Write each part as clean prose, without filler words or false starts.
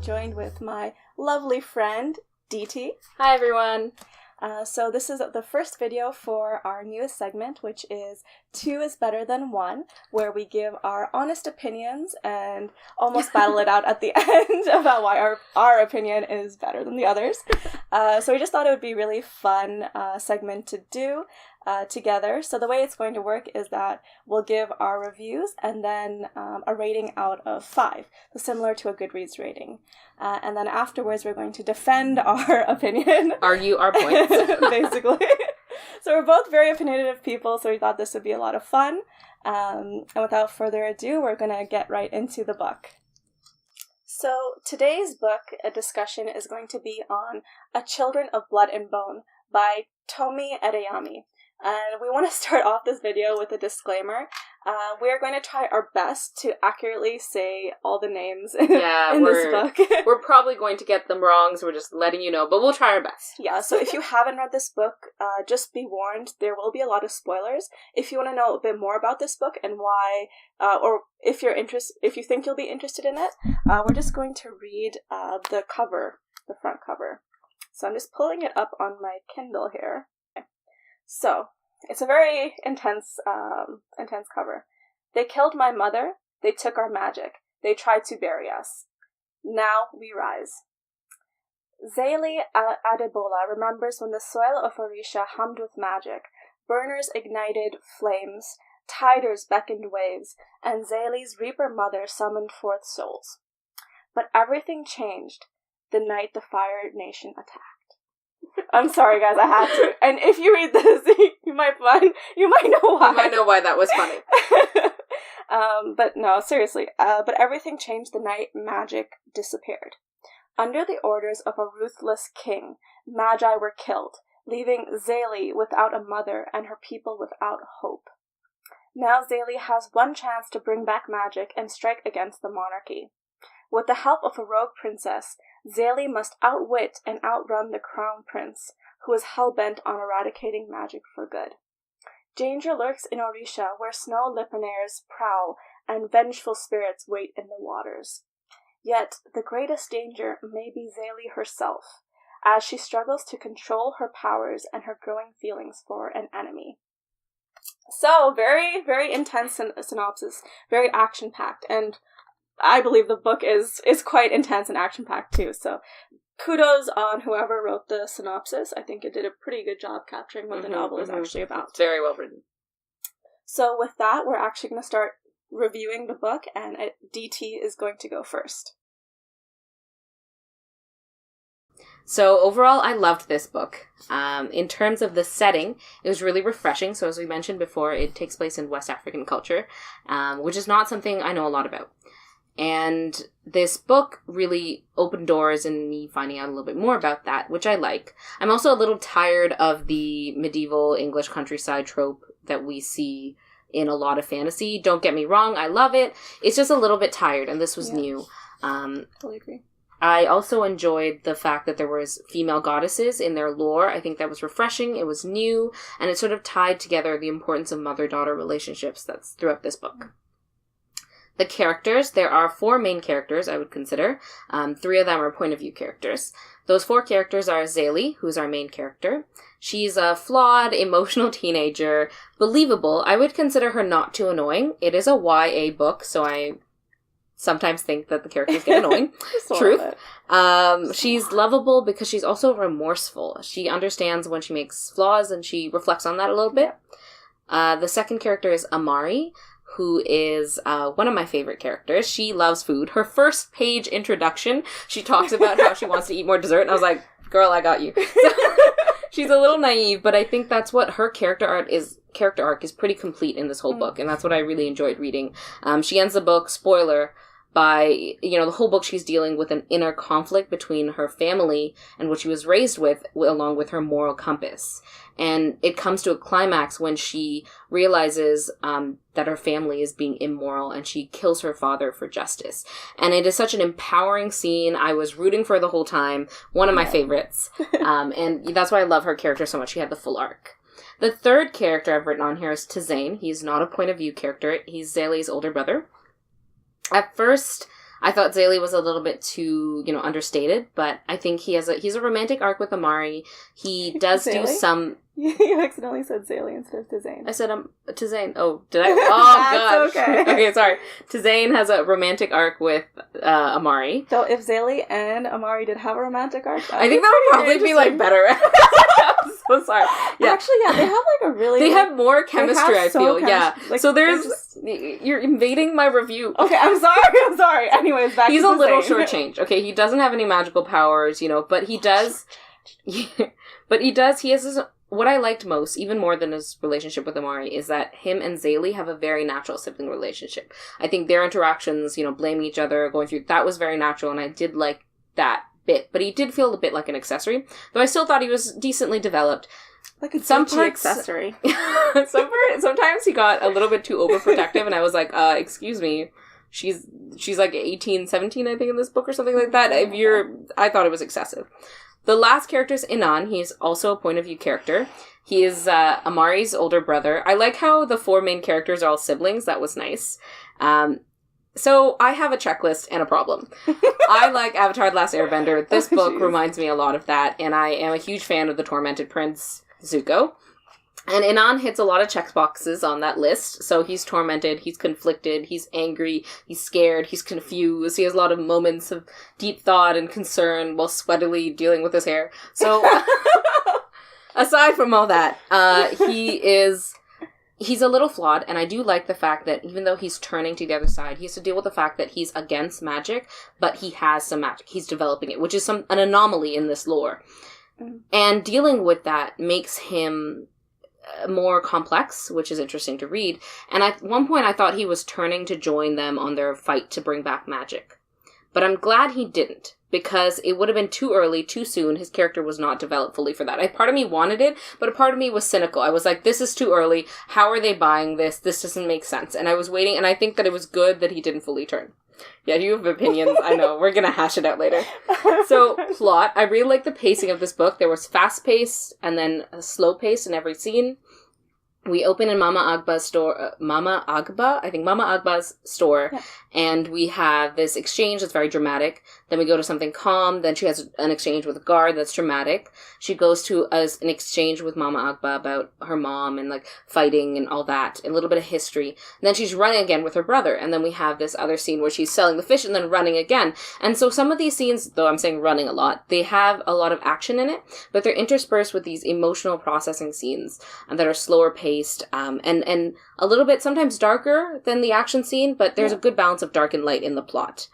I'm joined with my lovely friend, DT. Hi, everyone. So this is the first video for our newest segment, which is 2 is Better Than 1, where we give our honest opinions and almost battle it out at the end about why our opinion is better than the others. So we just thought it would be a really fun segment to do together. So the way it's going to work is that we'll give our reviews and then a rating out of 5, so similar to a Goodreads rating. And then afterwards we're going to defend our opinion. Argue our points. Basically. So we're both very opinionative people, so we thought this would be a lot of fun. And without further ado, we're going to get right into the book. So today's book discussion is going to be on A Children of Blood and Bone by Tomi Adeyemi. And we want to start off this video with a disclaimer. We are going to try our best to accurately say all the names in this book. We're probably going to get them wrong, so we're just letting you know, but we'll try our best. Yeah, so if you haven't read this book, just be warned, there will be a lot of spoilers. If you want to know a bit more about this book and why, or if you think you'll be interested in it, we're just going to read the cover, the front cover. So I'm just pulling it up on my Kindle here. So, it's a very intense cover. They killed my mother, they took our magic, they tried to bury us. Now we rise. Zélie Adebola remembers when the soil of Orisha hummed with magic, burners ignited flames, tiders beckoned waves, and Zélie's reaper mother summoned forth souls. But everything changed the night the Fire Nation attacked. I'm sorry, guys, I had to. And if you read this, you might know why. You might know why that was funny. But no, seriously. But everything changed the night magic disappeared. Under the orders of a ruthless king, magi were killed, leaving Zélie without a mother and her people without hope. Now Zélie has one chance to bring back magic and strike against the monarchy. With the help of a rogue princess, Zélie must outwit and outrun the crown prince, who is hell-bent on eradicating magic for good. Danger lurks in Orisha, where snow lipaneers prowl and vengeful spirits wait in the waters. Yet, the greatest danger may be Zélie herself, as she struggles to control her powers and her growing feelings for an enemy. So, very, very intense synopsis, very action-packed, and I believe the book is quite intense and action-packed too, so kudos on whoever wrote the synopsis. I think it did a pretty good job capturing what the novel is actually about. It's very well written. So with that, we're actually going to start reviewing the book, and DT is going to go first. So overall, I loved this book. In terms of the setting, it was really refreshing. So as we mentioned before, it takes place in West African culture, which is not something I know a lot about. And this book really opened doors in me finding out a little bit more about that, which I like. I'm also a little tired of the medieval English countryside trope that we see in a lot of fantasy. Don't get me wrong, I love it. It's just a little bit tired, and this was new. Totally agree. I also enjoyed the fact that there was female goddesses in their lore. I think that was refreshing, it was new, and it sort of tied together the importance of mother-daughter relationships that's throughout this book. The characters, there are 4 main characters, I would consider. 3 of them are point-of-view characters. Those 4 characters are Zélie, who's our main character. She's a flawed, emotional teenager, believable. I would consider her not too annoying. It is a YA book, so I sometimes think that the characters get annoying. Truth. She's lovable because she's also remorseful. She understands when she makes flaws, and she reflects on that a little bit. The second character is Amari, who is one of my favorite characters. She loves food. Her first page introduction, she talks about how she wants to eat more dessert, and I was like, girl, I got you. So, she's a little naive, but I think that's what her character arc is pretty complete in this whole book, and that's what I really enjoyed reading. She ends the book, spoiler, by, the whole book she's dealing with an inner conflict between her family and what she was raised with, along with her moral compass. And it comes to a climax when she realizes that her family is being immoral, and she kills her father for justice. And it is such an empowering scene. I was rooting for the whole time. One of my favorites. And that's why I love her character so much. She had the full arc. The third character I've written on here is Tzain. He's not a point of view character. He's Zélie's older brother. At first, I thought Zélie was a little bit too, understated, but I think he's a romantic arc with Amari. He does do some... You accidentally said Zélie instead of Tizane. I said Tizane. Oh, did I? Oh, That's okay. Okay, sorry. Tizane has a romantic arc with Amari. So if Zélie and Amari did have a romantic arc, I think that would probably be, like, better. I'm so sorry. Yeah. Actually, yeah, they have, like, a really... They have more chemistry, I feel. Yeah. Like, so you're invading my review. Okay, I'm sorry. Anyways, back He's to a little Tizane. shortchanged. Okay, he doesn't have any magical powers, but he does... But he has his... What I liked most, even more than his relationship with Amari, is that him and Zélie have a very natural sibling relationship. I think their interactions, blaming each other, going through, that was very natural, and I did like that bit. But he did feel a bit like an accessory, though I still thought he was decently developed. Like a accessory. Sometimes he got a little bit too overprotective, and I was like, excuse me, she's like 18, 17, I think, in this book or something like that. I thought it was excessive. The last character is Inan. He's also a point of view character. He is Amari's older brother. I like how the 4 main characters are all siblings. That was nice. So I have a checklist and a problem. I like Avatar: The Last Airbender. This book reminds me a lot of that, and I am a huge fan of the Tormented Prince, Zuko. And Inan hits a lot of checkboxes on that list. So he's tormented, he's conflicted, he's angry, he's scared, he's confused. He has a lot of moments of deep thought and concern while sweatily dealing with his hair. So, aside from all that, he's a little flawed. And I do like the fact that even though he's turning to the other side, he has to deal with the fact that he's against magic, but he has some magic. He's developing it, which is an anomaly in this lore. Mm. And dealing with that makes him... more complex, which is interesting to read. And at one point I thought he was turning to join them on their fight to bring back magic. But I'm glad he didn't, because it would have been too early, too soon. His character was not developed fully for that. Part of me wanted it, but a part of me was cynical. I was like, this is too early. How are they buying this? This doesn't make sense. And I was waiting, and I think that it was good that he didn't fully turn. Yeah, you have opinions. I know. We're going to hash it out later. So, plot. I really like the pacing of this book. There was fast-paced and then a slow pace in every scene. We open in Mama Agba's store, Mama Agba's store, yeah. And we have this exchange that's very dramatic. Then we go to something calm. Then she has an exchange with a guard that's dramatic. She goes to an exchange with Mama Agba about her mom and, like, fighting and all that. A little bit of history. And then she's running again with her brother. And then we have this other scene where she's selling the fish and then running again. And so some of these scenes, though I'm saying running a lot, they have a lot of action in it, but they're interspersed with these emotional processing scenes that are slower paced, and a little bit sometimes darker than the action scene, but there's a good balance of dark and light in the plot.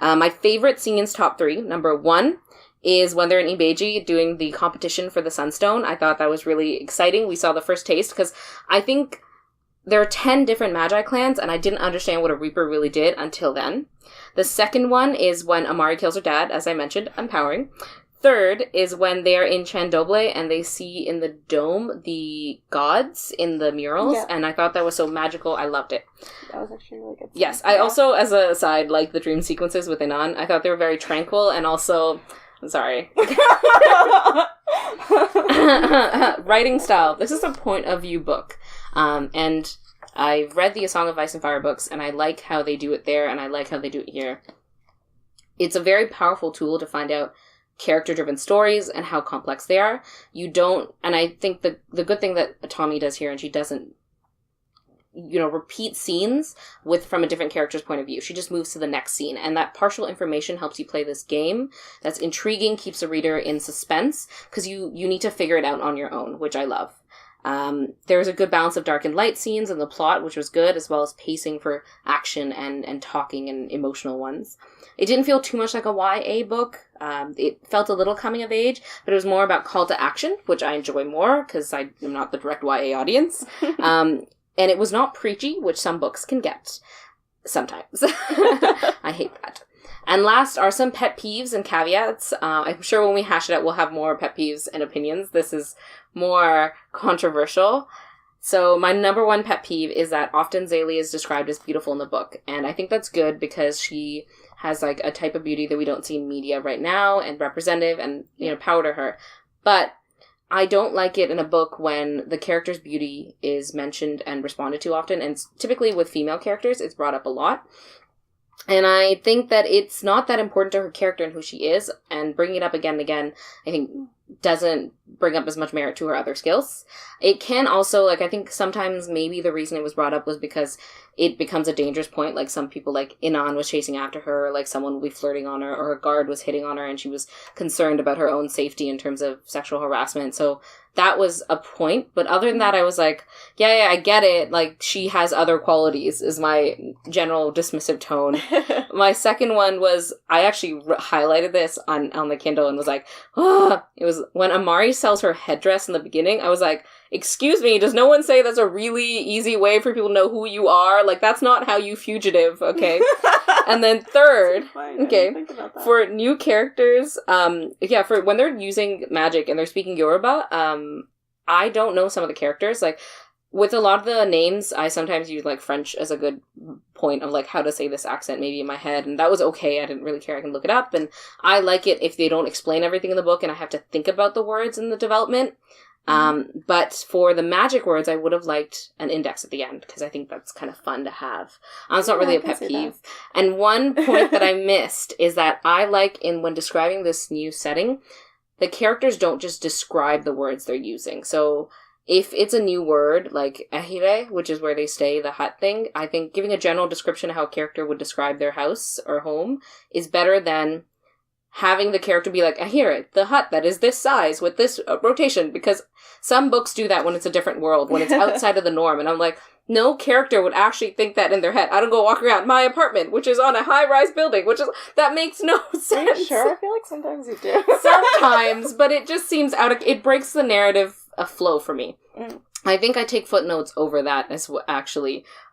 My favorite scenes, top 3. Number 1 is when they're in Ibeji doing the competition for the Sunstone. I thought that was really exciting. We saw the first taste, because I think there are 10 different Magi clans, and I didn't understand what a Reaper really did until then. The second one is when Amari kills her dad, as I mentioned, empowering. Third is when they're in Chandoble and they see in the dome the gods in the murals, and I thought that was so magical. I loved it. That was actually really good. Yes, I also, as a aside, like the dream sequences with Inan. I thought they were very tranquil, and also... I'm sorry. Writing style. This is a point of view book. And I've read the A Song of Ice and Fire books, and I like how they do it there, and I like how they do it here. It's a very powerful tool to find out character-driven stories and how complex they are. You don't, and I think the good thing that Tommy does here, and she doesn't, repeat scenes from a different character's point of view. She just moves to the next scene, and that partial information helps you play this game. That's intriguing, keeps the reader in suspense, because you need to figure it out on your own, which I love. There was a good balance of dark and light scenes in the plot, which was good, as well as pacing for action and talking and emotional ones. It didn't feel too much like a YA book. It felt a little coming of age, but it was more about call to action, which I enjoy more, because I am not the direct YA audience. And it was not preachy, which some books can get. Sometimes. I hate that. And last are some pet peeves and caveats. I'm sure when we hash it out, we'll have more pet peeves and opinions. This is more controversial. So my number 1 pet peeve is that often Zélie is described as beautiful in the book. And I think that's good because she has like a type of beauty that we don't see in media right now and representative and, power to her. But I don't like it in a book when the character's beauty is mentioned and responded to often. And typically with female characters, it's brought up a lot. And I think that it's not that important to her character and who she is, and bringing it up again and again, I think, doesn't bring up as much merit to her other skills. It can also, like, I think sometimes maybe the reason it was brought up was because it becomes a dangerous point. Like, some people, like, Inan was chasing after her, or, like, someone would be flirting on her, or a guard was hitting on her, and she was concerned about her own safety in terms of sexual harassment. So that was a point. But other than that, I was like, yeah, I get it. Like, she has other qualities, is my general dismissive tone. My second one was, I actually highlighted this on the Kindle and was like, it was when Amari sells her headdress in the beginning. I was like, excuse me, does no one say that's a really easy way for people to know who you are? Like, that's not how you fugitive, okay? And then third, okay, for new characters, for when they're using magic and they're speaking Yoruba, I don't know some of the characters. Like, with a lot of the names, I sometimes use, like, French as a good point of, like, how to say this accent maybe in my head, and that was okay. I didn't really care. I can look it up, and I like it if they don't explain everything in the book and I have to think about the words in the development. But for the magic words, I would have liked an index at the end, because I think that's kind of fun to have. It's not really a pet peeve. And one point that I missed is that I like, when describing this new setting, the characters don't just describe the words they're using. So if it's a new word, like ahire, which is where they stay, the hut thing, I think giving a general description of how a character would describe their house or home is better than having the character be like, ahire, the hut that is this size with this rotation, because some books do that when it's a different world, when it's outside of the norm, and I'm like, no character would actually think that in their head. I don't go walk around my apartment, which is on a high-rise building, that makes no sense. Are you sure? I feel like sometimes you do. Sometimes, but it just seems it breaks the narrative a flow for me. I think I take footnotes over that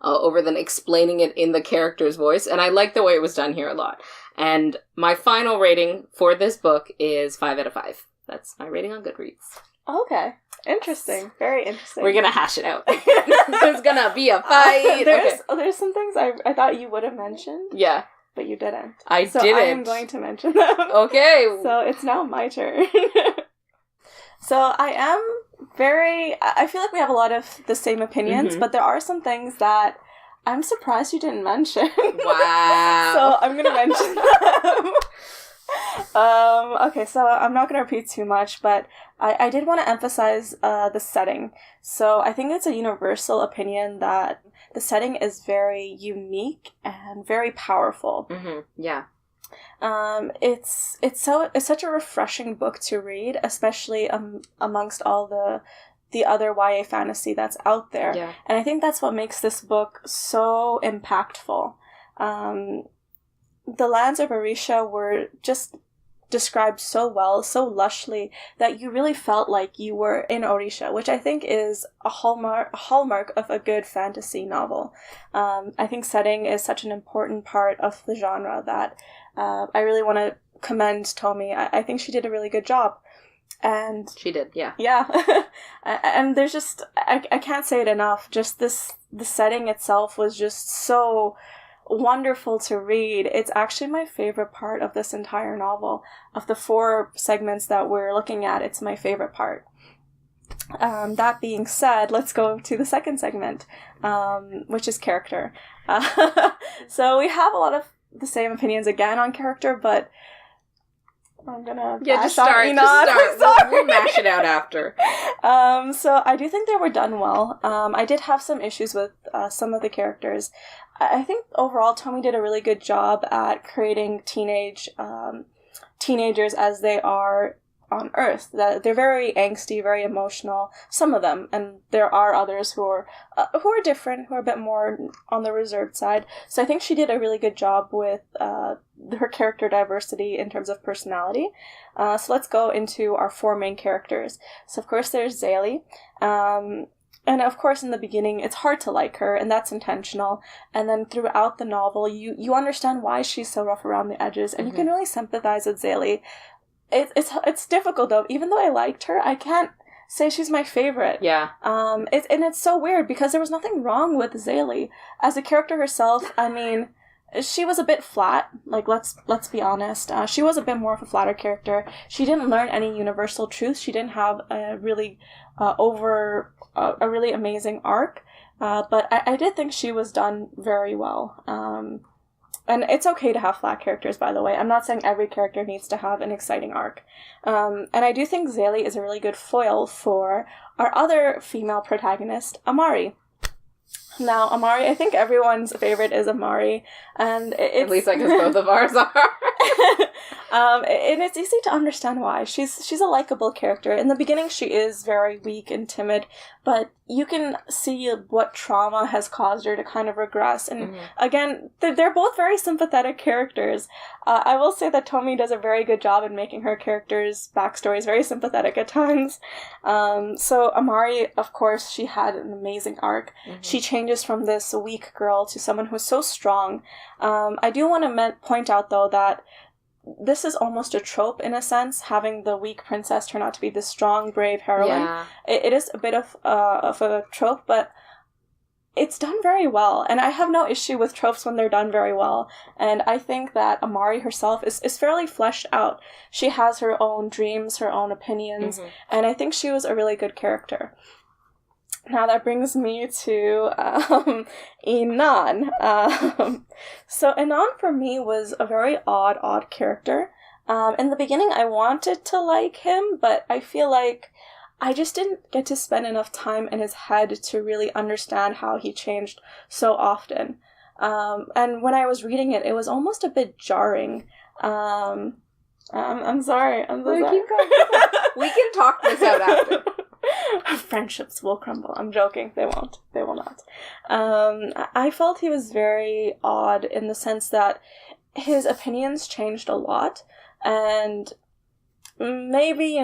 over than explaining it in the character's voice, and I like the way it was done here a lot. And my final rating for this book is 5 out of 5. That's my rating on Goodreads. Okay. Interesting. Very interesting. We're gonna hash it out. There's gonna be a fight. There's some things I thought you would have mentioned. Yeah. But you didn't. I didn't. I am going to mention them. Okay. So it's now my turn. So I feel like we have a lot of the same opinions, but there are some things that I'm surprised you didn't mention. Wow. So I'm going to mention them. Okay, so I'm not going to repeat too much, but I did want to emphasize the setting. So I think it's a universal opinion that the setting is very unique and very powerful. Mm-hmm. Yeah. It's such a refreshing book to read, especially amongst all the other YA fantasy that's out there. Yeah. And I think that's what makes this book so impactful. The lands of Orisha were just described so well, so lushly, that you really felt like you were in Orisha, which I think is a hallmark of a good fantasy novel. I think setting is such an important part of the genre that I really want to commend Tomi. I think she did a really good job. And she did, yeah. Yeah. And there's just, I can't say it enough, just the setting itself was just so wonderful to read. It's actually my favorite part of this entire novel. Of the 4 segments that we're looking at, it's my favorite part. That being said, let's go to the second segment, which is character. So we have a lot of the same opinions again on character, but I'm gonna just start. We'll mash it out after. So I do think they were done well. I did have some issues with some of the characters. I think overall Tomi did a really good job at creating teenagers as they are on Earth. That they're very angsty, very emotional. Some of them, and there are others who are different, who are a bit more on the reserved side. So I think she did a really good job with her character diversity in terms of personality. So let's go into our 4 main characters. So of course there's Zélie. And of course in the beginning it's hard to like her, and that's intentional. And then throughout the novel you understand why she's so rough around the edges, and you can really sympathize with Zélie. It's difficult though. Even though I liked her, I can't say she's my favorite. Yeah. It's so weird because there was nothing wrong with Zélie as a character herself. I mean, she was a bit flat. Like let's be honest. She was a bit more of a flatter character. She didn't learn any universal truth. She didn't have a really a really amazing arc. But I did think she was done very well. And it's okay to have flat characters, by the way. I'm not saying every character needs to have an exciting arc. And I do think Zélie is a really good foil for our other female protagonist, Amari. Now, Amari, I think everyone's favorite is Amari, and it's... At least I guess both of ours are. And it's easy to understand why. She's a likable character. In the beginning, she is very weak and timid, but you can see what trauma has caused her to kind of regress. And again, they're both very sympathetic characters. I will say that Tomi does a very good job in making her characters' backstories very sympathetic at times. So Amari, of course, she had an amazing arc. She changes from this weak girl to someone who's so strong. I do want to point out, though, that this is almost a trope in a sense, having the weak princess turn out to be the strong, brave heroine. Yeah. It is a bit of a trope, but it's done very well. And I have no issue with tropes when they're done very well. And I think that Amari herself is fairly fleshed out. She has her own dreams, her own opinions, and I think she was a really good character. Now that brings me to Inan. So Inan for me was a very odd character. In the beginning I wanted to like him, but I feel like I just didn't get to spend enough time in his head to really understand how he changed so often. And when I was reading it, it was almost a bit jarring. I'm sorry. I'm so sorry. Keep going. We can talk this out after. Friendships will crumble. I'm joking. They won't. They will not. I felt he was very odd in the sense that his opinions changed a lot, and maybe,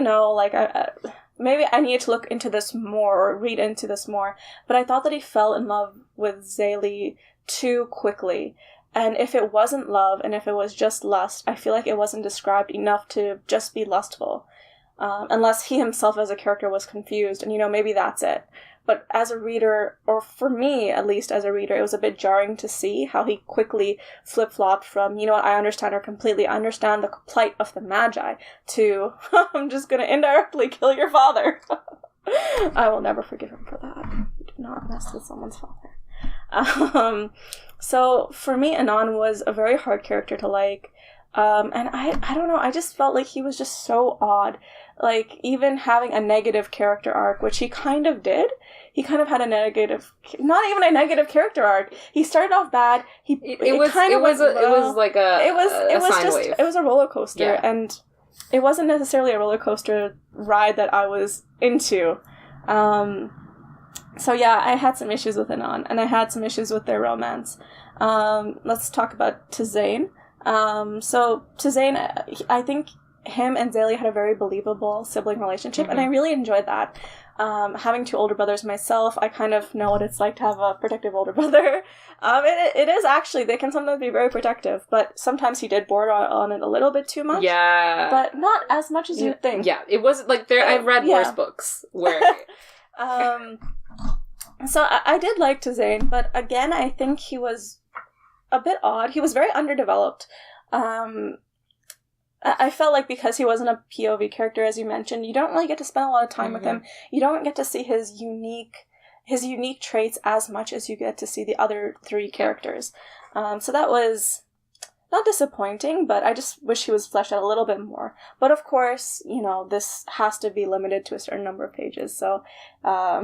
maybe I need to look into this more or read into this more, but I thought that he fell in love with Zélie too quickly. And if it wasn't love, and if it was just lust, I feel like it wasn't described enough to just be lustful. Unless he himself as a character was confused, and maybe that's it. But as a reader, or for me at least as a reader, it was a bit jarring to see how he quickly flip-flopped from, I understand her completely, I understand the plight of the Magi, to, I'm just gonna indirectly kill your father. I will never forgive him for that. Do not mess with someone's father. So for me, Inan was a very hard character to like. And I don't know, I just felt like he was just so odd. Like, even having a negative character arc, which he kind of did, he kind of had a negative, not even a negative character arc. He started off bad. It was a roller coaster, yeah. And it wasn't necessarily a roller coaster ride that I was into. So yeah, I had some issues with Inan, and I had some issues with their romance. Let's talk about Tzain. So Tzain, I think him and Zélie had a very believable sibling relationship, and I really enjoyed that. Having two older brothers myself, I kind of know what it's like to have a protective older brother. It is actually, they can sometimes be very protective, but sometimes he did border on it a little bit too much. Yeah. But not as much as you'd think. Yeah, it was like I've read worse books where... So I did like Tzain, but again, I think he was a bit odd. He was very underdeveloped. I felt like because he wasn't a POV character, as you mentioned, you don't really get to spend a lot of time with him. You don't get to see his unique traits as much as you get to see the other three characters. So that was not disappointing, but I just wish he was fleshed out a little bit more. But of course, this has to be limited to a certain number of pages. So I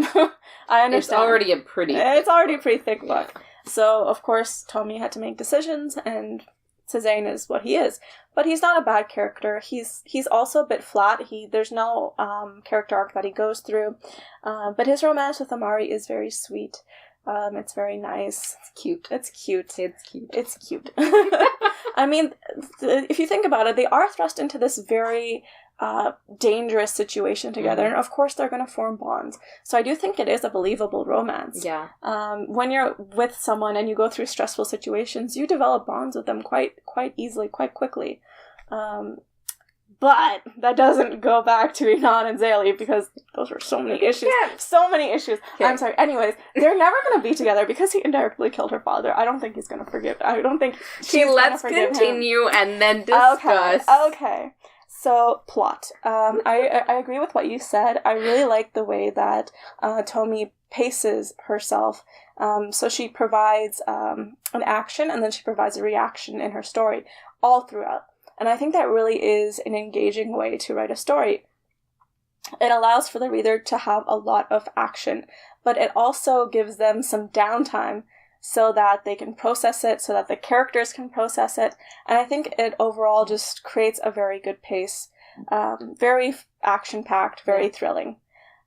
understand. It's already a pretty thick book. So of course, Tomi had to make decisions, and Tzain is what he is. But he's not a bad character. He's also a bit flat. There's no character arc that he goes through. But his romance with Amari is very sweet. It's very nice. It's cute. I mean, if you think about it, they are thrust into this very dangerous situation together, and of course they're going to form bonds. So I do think it is a believable romance. Yeah. When you're with someone and you go through stressful situations, you develop bonds with them quite easily, quite quickly. But that doesn't go back to Inan and Zélie, because those were so many issues. Yeah. So many issues. Okay. I'm sorry. Anyways, they're never going to be together because he indirectly killed her father. I don't think he's going to forgive. I don't think she's going to forgive him. Let's continue and then discuss. Okay. So, plot. I agree with what you said. I really like the way that Tomi paces herself So she provides an action, and then she provides a reaction in her story all throughout. And I think that really is an engaging way to write a story. It allows for the reader to have a lot of action, but it also gives them some downtime so that they can process it, so that the characters can process it. And I think it overall just creates a very good pace. Very action-packed, very thrilling.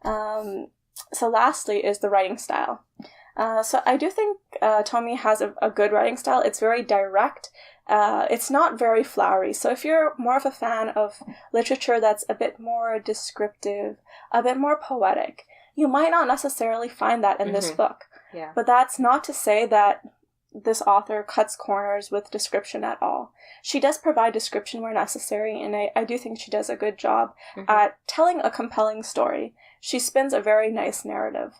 So lastly is the writing style. So I do think Tomi has a good writing style. It's very direct. It's not very flowery. So if you're more of a fan of literature that's a bit more descriptive, a bit more poetic, you might not necessarily find that in this book. Yeah. But that's not to say that this author cuts corners with description at all. She does provide description where necessary, and I do think she does a good job at telling a compelling story. She spins a very nice narrative.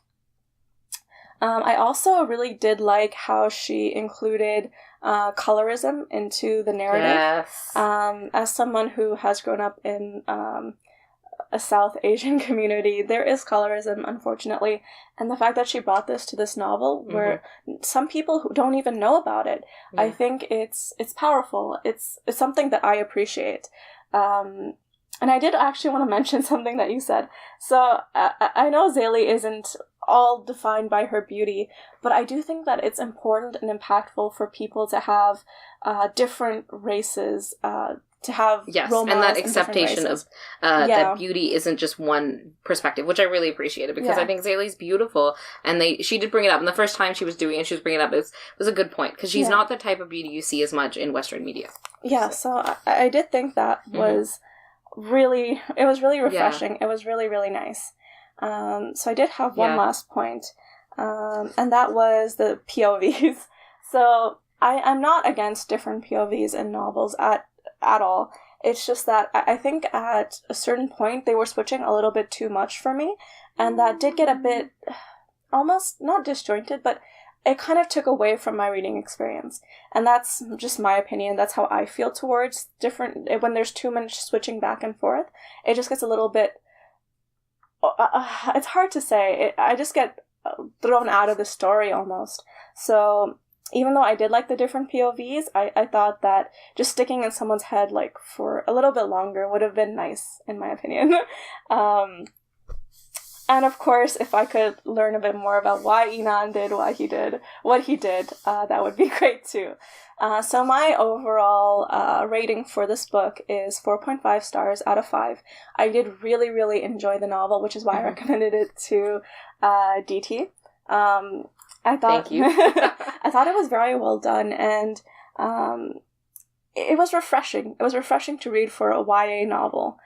I also really did like how she included colorism into the narrative. Yes. As someone who has grown up in a South Asian community, there is colorism, unfortunately. And the fact that she brought this to this novel, where some people who don't even know about it, I think it's powerful. It's something that I appreciate. And I did actually want to mention something that you said. So I know Zélie isn't all defined by her beauty, but I do think that it's important and impactful for people to have different races, to have role models, and that acceptation of that beauty isn't just one perspective, which I really appreciated, because I think Zélie's beautiful, and she did bring it up, and the first time she was doing it, she was bringing it up, it was a good point, because she's not the type of beauty you see as much in Western media. Yeah, so I did think that was really refreshing. It was really, really nice. So I did have one last point, and that was the POVs. So I'm not against different POVs in novels at all. It's just that I think at a certain point they were switching a little bit too much for me, and that did get a bit almost not disjointed, but it kind of took away from my reading experience. And that's just my opinion. That's how I feel towards different, when there's too much switching back and forth. It just gets a little bit, it's hard to say. I just get thrown out of the story almost. So even though I did like the different POVs, I thought that just sticking in someone's head like for a little bit longer would have been nice, in my opinion. And of course, if I could learn a bit more about why Inan did what he did, that would be great too. So my overall rating for this book is 4.5 stars out of 5. I did really, really enjoy the novel, which is why I recommended it to DT. I thought, Thank you. I thought it was very well done, and it was refreshing. It was refreshing to read for a YA novel.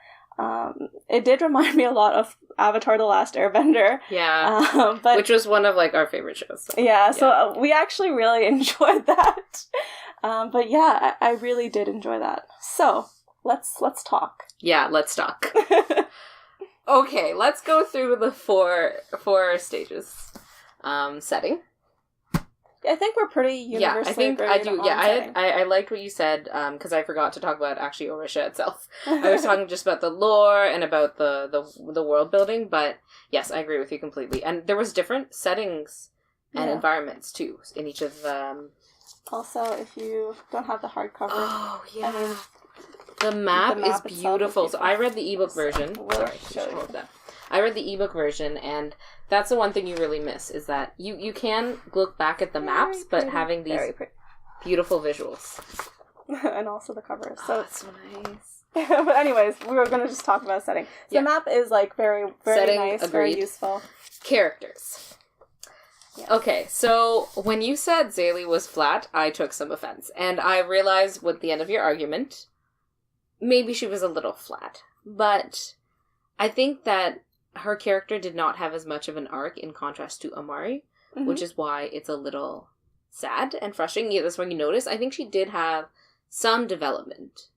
It did remind me a lot of Avatar: The Last Airbender. Yeah, but which was one of like our favorite shows. So. So we actually really enjoyed that. But yeah, I really did enjoy that. So let's talk. Yeah, let's talk. Okay, let's go through the four stages. Setting. I think we're pretty universally agreed. I do. Yeah, I liked what you said, because I forgot to talk about actually Orisha itself. I was talking just about the lore and about the world building, but yes, I agree with you completely. And there was different settings and environments too in each of them. Also, if you don't have the hardcover, the map is beautiful. So I read the ebook version. I read the ebook version, and that's the one thing you really miss, is that you can look back at the maps, but having these beautiful visuals. And also the cover. So that's nice. But anyways, we were going to just talk about setting. So the map is like very, very setting, nice, agreed. Very useful. Characters. Yeah. Okay, so when you said Zélie was flat, I took some offense. And I realized with the end of your argument, maybe she was a little flat. But I think that her character did not have as much of an arc in contrast to Amari, which is why it's a little sad and frustrating. Yeah, that's when you notice. I think she did have some development.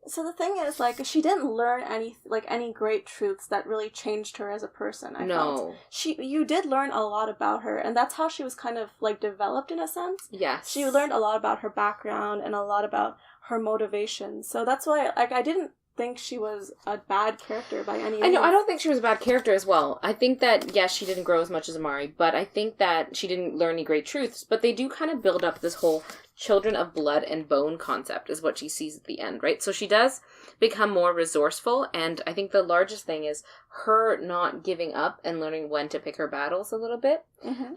So the thing is, like, she didn't learn any great truths that really changed her as a person. I felt you did learn a lot about her, and that's how she was kind of like developed in a sense. Yes, she learned a lot about her background and a lot about her motivation. So that's why, like, I didn't think she was a bad character by any means. I know, I don't think she was a bad character as well. I think that, yes, she didn't grow as much as Amari, but I think that she didn't learn any great truths, but they do kind of build up this whole children of blood and bone concept is what she sees at the end, right? So she does become more resourceful, and I think the largest thing is her not giving up and learning when to pick her battles a little bit,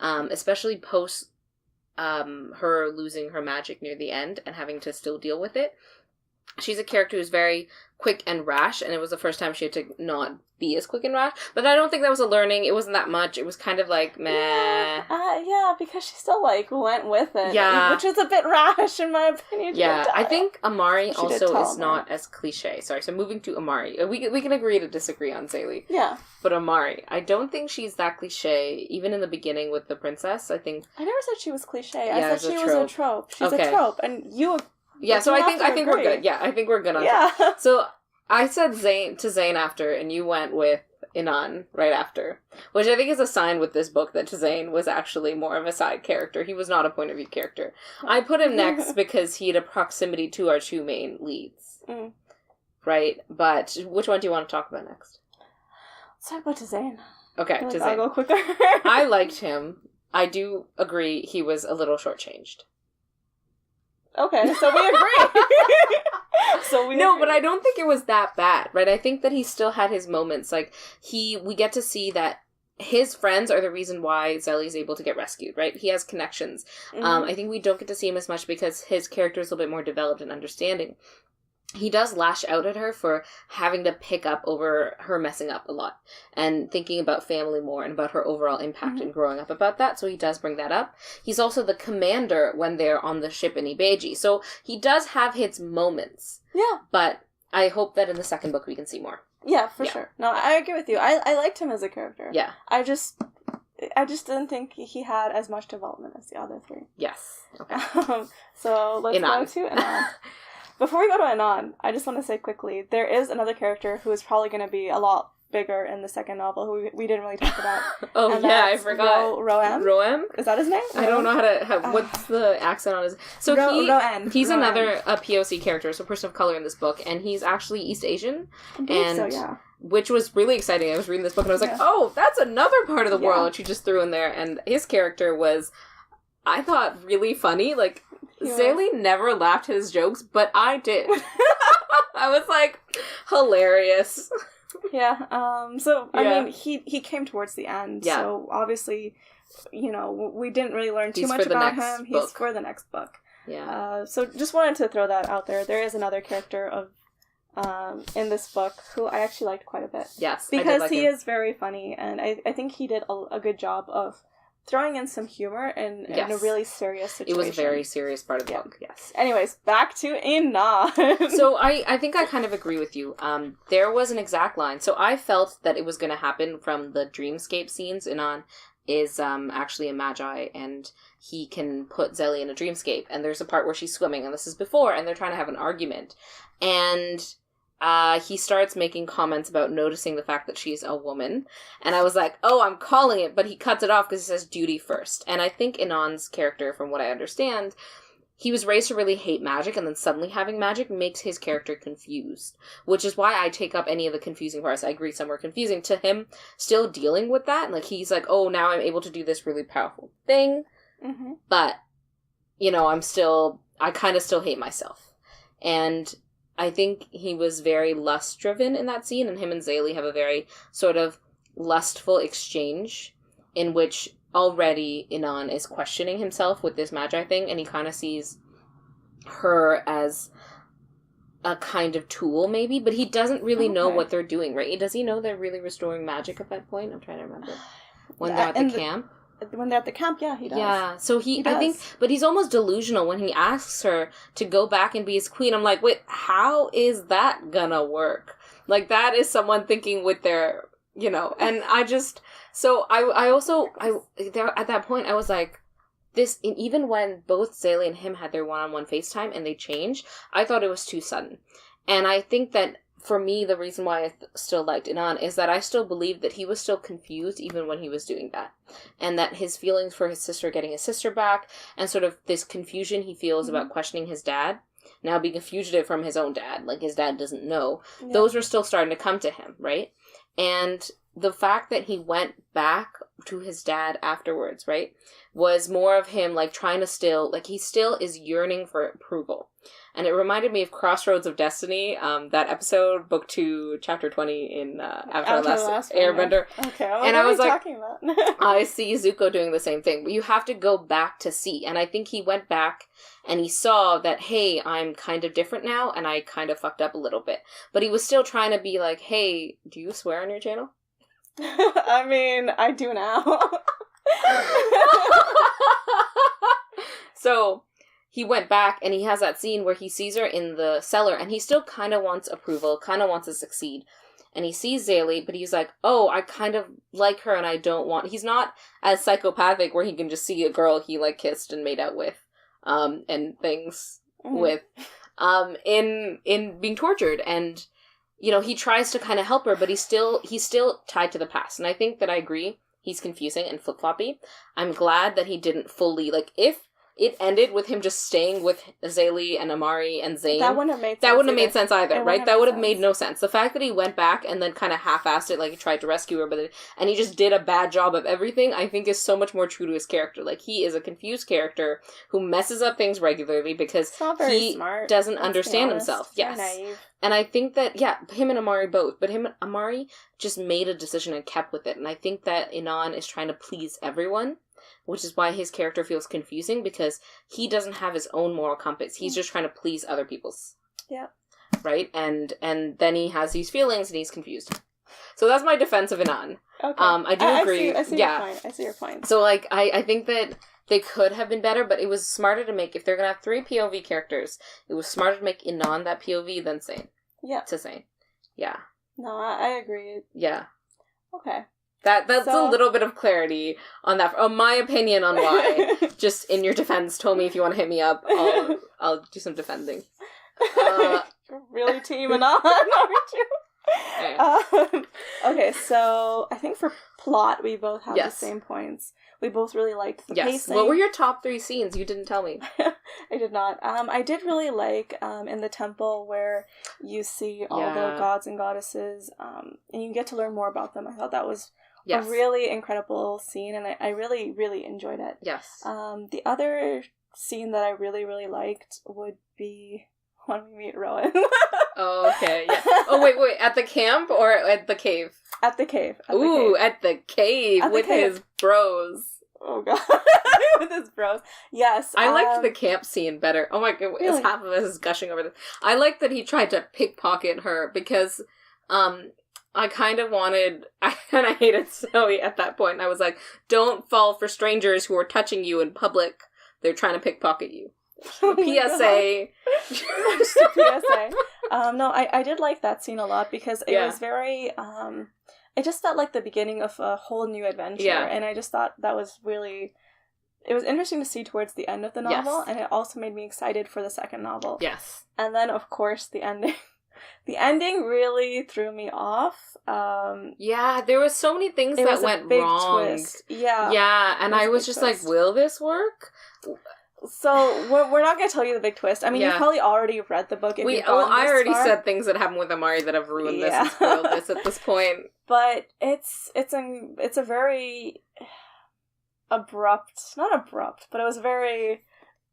especially post her losing her magic near the end and having to still deal with it. She's a character who's very quick and rash, and it was the first time she had to not be as quick and rash. But I don't think that was a learning. It wasn't that much. It was kind of like, meh. Yeah, because she still, like, went with it. Yeah. Which was a bit rash, in my opinion. Yeah, I think Amari also is not as cliche. Sorry, so moving to Amari. We can agree to disagree on Zélie. Yeah. But Amari, I don't think she's that cliche, even in the beginning with the princess. I think... I never said she was cliche. I said she was a trope. She's a trope, and you... Yeah, so I think we're good. Yeah, I think we're good on that. So I said to Zane after, and you went with Inan right after, which I think is a sign with this book that Zane was actually more of a side character. He was not a point of view character. I put him next because he had a proximity to our two main leads. Right? But which one do you want to talk about next? Let's talk about Zane. Okay, Zane. I'll go quicker. I liked him. I do agree he was a little shortchanged. Okay, so we agree. No, but I don't think it was that bad, right? I think that he still had his moments. Like, we get to see that his friends are the reason why Zélie's able to get rescued, right? He has connections. I think we don't get to see him as much because his character is a little bit more developed and understanding. He does lash out at her for having to pick up over her messing up a lot and thinking about family more and about her overall impact and growing up about that. So he does bring that up. He's also the commander when they're on the ship in Ibeji. So he does have his moments. Yeah. But I hope that in the second book we can see more. Yeah, for sure. No, I agree with you. I liked him as a character. Yeah. I just didn't think he had as much development as the other three. Yes. Okay. So let's go to Inan. Before we go to Inan, I just want to say quickly, there is another character who is probably going to be a lot bigger in the second novel, who we didn't really talk about. I forgot. Roem? Roem? Is that his name? I don't know how to... what's the accent on his... So he's another POC character, so person of color in this book, and he's actually East Asian. Which was really exciting. I was reading this book and I was like, oh, that's another part of the world she just threw in there. And his character was, I thought, really funny. Like, Zélie never laughed at his jokes, but I did. I was like, hilarious. Yeah. I mean, he came towards the end. Yeah. So obviously, we didn't really learn too much about him. He's for the next book. Yeah. So just wanted to throw that out there. There is another character in this book who I actually liked quite a bit. Yes. Because he is very funny, and I think he did a good job of throwing in some humor in a really serious situation. It was a very serious part of the book, yes. Anyways, back to Inan. So I think I kind of agree with you. There was an exact line. So I felt that it was going to happen from the dreamscape scenes. Inan is actually a magi, and he can put Zélie in a dreamscape. And there's a part where she's swimming, and this is before, and they're trying to have an argument. And... he starts making comments about noticing the fact that she's a woman. And I was like, oh, I'm calling it. But he cuts it off because he says duty first. And I think Inan's character, from what I understand, he was raised to really hate magic. And then suddenly having magic makes his character confused. Which is why I take up any of the confusing parts. I agree some were confusing. To him, still dealing with that. And like he's like, oh, now I'm able to do this really powerful thing. Mm-hmm. But, I kind of still hate myself. And... I think he was very lust-driven in that scene, and him and Zélie have a very sort of lustful exchange in which already Inan is questioning himself with this magi thing, and he kind of sees her as a kind of tool, maybe, but he doesn't really know what they're doing, right? Does he know they're really restoring magic at that point? I'm trying to remember. When they're at the camp? When they're at the camp, yeah, he does. Yeah, so I think, but he's almost delusional when he asks her to go back and be his queen. I'm like, wait, how is that gonna work? Like, that is someone thinking with their, and I just, so I also, there at that point, I was like, this, and even when both Zélie and him had their one-on-one FaceTime and they changed, I thought it was too sudden. And I think that, for me, the reason why I still liked Inan is that I still believed that he was still confused even when he was doing that. And that his feelings for his sister getting his sister back and sort of this confusion he feels about questioning his dad now being a fugitive from his own dad, like his dad doesn't know, Yeah. those were still starting to come to him, right? And the fact that he went back to his dad afterwards, right, was more of him, like, trying to still, like, he still is yearning for approval. And it reminded me of Crossroads of Destiny, that episode, book 2, chapter 20 in Avatar The Last Airbender. Yeah. Okay, And I was like, talking about? I see Zuko doing the same thing, but you have to go back to see. And I think he went back and he saw that, hey, I'm kind of different now, and I kind of fucked up a little bit. But he was still trying to be like, hey, do you swear on your channel? I mean, I do now. So he went back and he has that scene where he sees her in the cellar and he still kind of wants approval, kind of wants to succeed. And he sees Zaylee, but he's like, oh, I kind of like her and I don't want... He's not as psychopathic where he can just see a girl he, like, kissed and made out with, and things with, in being tortured. And, you know, he tries to kind of help her, but he's still tied to the past. And I think that I agree, he's confusing and flip-floppy. I'm glad that he didn't fully, like, if it ended with him just staying with Zaylee and Amari and Zane, that wouldn't have made sense. That wouldn't have made sense either, right? That would have made made no sense. The fact that he went back and then kind of half-assed it, like he tried to rescue her, and he just did a bad job of everything, I think is so much more true to his character. Like, he is a confused character who messes up things regularly because he smart. doesn't understand himself. Yes. Naive. And I think that, yeah, him and Amari both, but Amari just made a decision and kept with it. And I think that Inan is trying to please everyone, which is why his character feels confusing, because he doesn't have his own moral compass. He's just trying to please other people's. Yeah. Right? And then he has these feelings and he's confused. So that's my defense of Inan. Okay. I do agree. I see yeah. your point. I see your point. So, like, I think that they could have been better, but it was smarter to make, if they're going to have 3 POV characters, it was smarter to make Inan that POV than Zane. Yeah. To Zane. Yeah. No, I agree. Yeah. Okay. That's a little bit of clarity on that. My opinion on why. Just in your defense, told me if you want to hit me up, I'll do some defending. You're really teaming on, aren't you? Yeah. Okay, so I think for plot, we both have Yes. the same points. We both really liked the Yes. pacing. What were your top 3 scenes? You didn't tell me. I did not. I did really like in the temple where you see all the Yeah. gods and goddesses, and you get to learn more about them. I thought that was Yes. a really incredible scene, and I really, really enjoyed it. Yes. The other scene that I really, really liked would be when we meet Rowan. Oh, okay. Yeah. Oh, wait. At the camp or at the cave? At the cave. At the cave At the with cave. his bros. Oh, God. With his bros. Yes. I liked the camp scene better. Oh my god, Really? half of us is gushing over this. I liked that he tried to pickpocket her because, I kind of hated Zoe at that point. I was like, don't fall for strangers who are touching you in public. They're trying to pickpocket you. PSA. Just a PSA. No, I did like that scene a lot because it was very, it just felt like the beginning of a whole new adventure. Yeah. And I just thought that was really, it was interesting to see towards the end of the novel, Yes. and it also made me excited for the second novel. Yes. And then, of course, the ending. The ending really threw me off. Yeah, there was so many things It that was a went big wrong. twist. Yeah. Yeah, and It was I a was big just twist. like, will this work? So we're not going to tell you the big twist. I mean, Yeah. you've probably already read the book. If you've I gone this already far. said things that happened with Amari that have ruined this Yeah. and spoiled this at this point. But it's a very not abrupt, but it was a very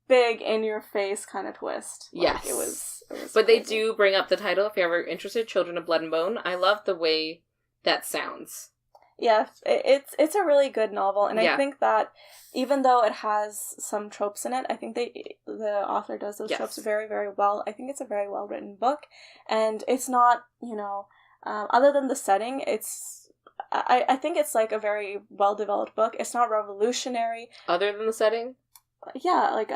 big in your face kind of twist. Like, Yes. it was But they crazy. do bring up the title if you're ever interested, Children of Blood and Bone. I love the way that sounds. Yeah, it's a really good novel, and Yeah. I think that even though it has some tropes in it, I think the author does those Yes. tropes very, very well. I think it's a very well written book, and it's not, other than the setting, I think it's like a very well developed book. It's not revolutionary. Other than the setting? Yeah, like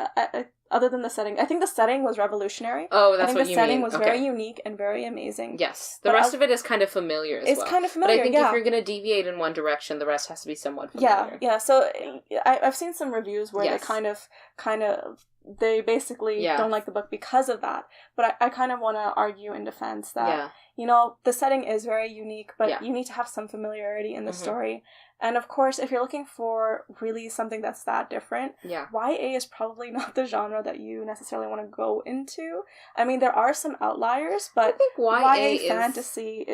other than the setting, I think the setting was revolutionary. Oh, I that's think what the you setting mean. was Okay. very unique and very amazing. Yes. The But rest of it is kind of familiar as It's well. kind of But familiar. I think yeah. if you're going to deviate in one direction, the rest has to be somewhat Yeah, familiar. yeah. So I've seen some reviews where Yes. they kind of they basically Yeah. don't like the book because of that. But I kind of want to argue in defense that Yeah. the setting is very unique, but Yeah. you need to have some familiarity in the Mhm. story. And of course, if you're looking for really something that's that different, Yeah. YA is probably not the genre genre that you necessarily want to go into. I mean, there are some outliers, but I think YA fantasy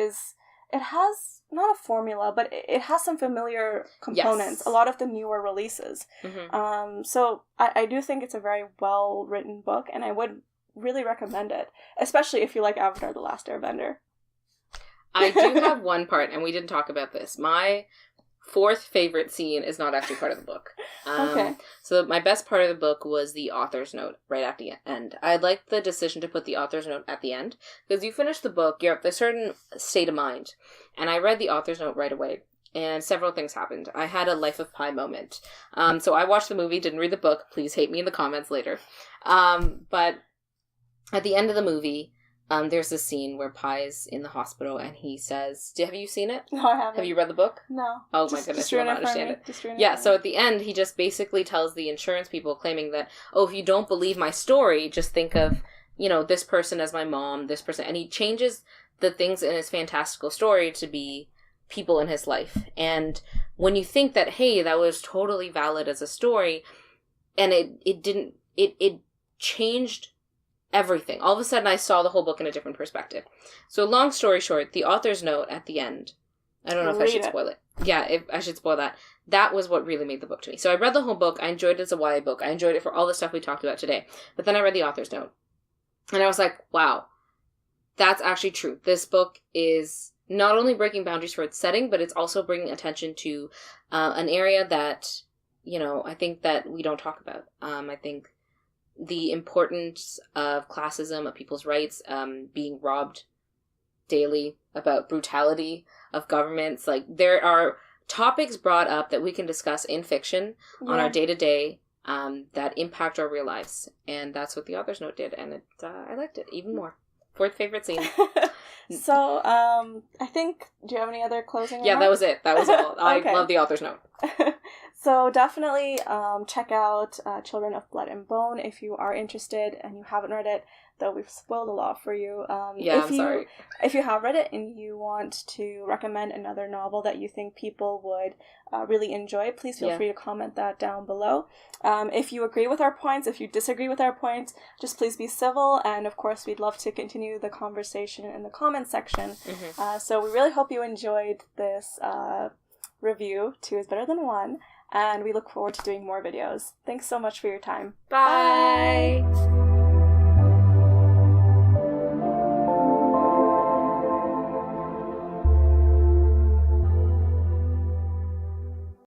it has not a formula, but it has some familiar components. Yes. A lot of the newer releases. Mm-hmm. So I do think it's a very well written book, and I would really recommend it, especially if you like Avatar: The Last Airbender. I do have one part, and we didn't talk about this. My fourth favorite scene is not actually part of the book. Okay. So my best part of the book was the author's note right at the end. I liked the decision to put the author's note at the end, because you finish the book, you're at a certain state of mind. And I read the author's note right away, and several things happened. I had a Life of Pi moment. So I watched the movie, didn't read the book. Please hate me in the comments later. But at the end of the movie, there's this scene where Pi's in the hospital and he says, have you seen it? No, I haven't. Have you read the book? No. Oh my goodness, you don't understand it. Yeah, so at the end, he just basically tells the insurance people claiming that, oh, if you don't believe my story, just think of, this person as my mom, this person. And he changes the things in his fantastical story to be people in his life. And when you think that, hey, that was totally valid as a story, and it changed everything. All of a sudden, I saw the whole book in a different perspective. So, long story short, the author's note at the end. I don't know if I should spoil it. Yeah, I should spoil that. That was what really made the book to me. So, I read the whole book. I enjoyed it as a YA book. I enjoyed it for all the stuff we talked about today. But then I read the author's note. And I was like, wow, that's actually true. This book is not only breaking boundaries for its setting, but it's also bringing attention to an area that, I think that we don't talk about. I think the importance of classism, of people's rights, being robbed daily, about brutality of governments. Like, there are topics brought up that we can discuss in fiction on our day-to-day that impact our real lives. And that's what the author's note did. And I liked it even more. Fourth favorite scene. So, I think, do you have any other closing remarks? Yeah, that was it. That was all. Okay. I love the author's note. So definitely check out Children of Blood and Bone if you are interested and you haven't read it, though we've spoiled a lot for you. I'm sorry. If you have read it and you want to recommend another novel that you think people would really enjoy, please feel free to comment that down below. If you agree with our points, if you disagree with our points, just please be civil. And of course, we'd love to continue the conversation in the comments section. Mm-hmm. So we really hope you enjoyed this review. 2 is better than 1. And we look forward to doing more videos. Thanks so much for your time. Bye.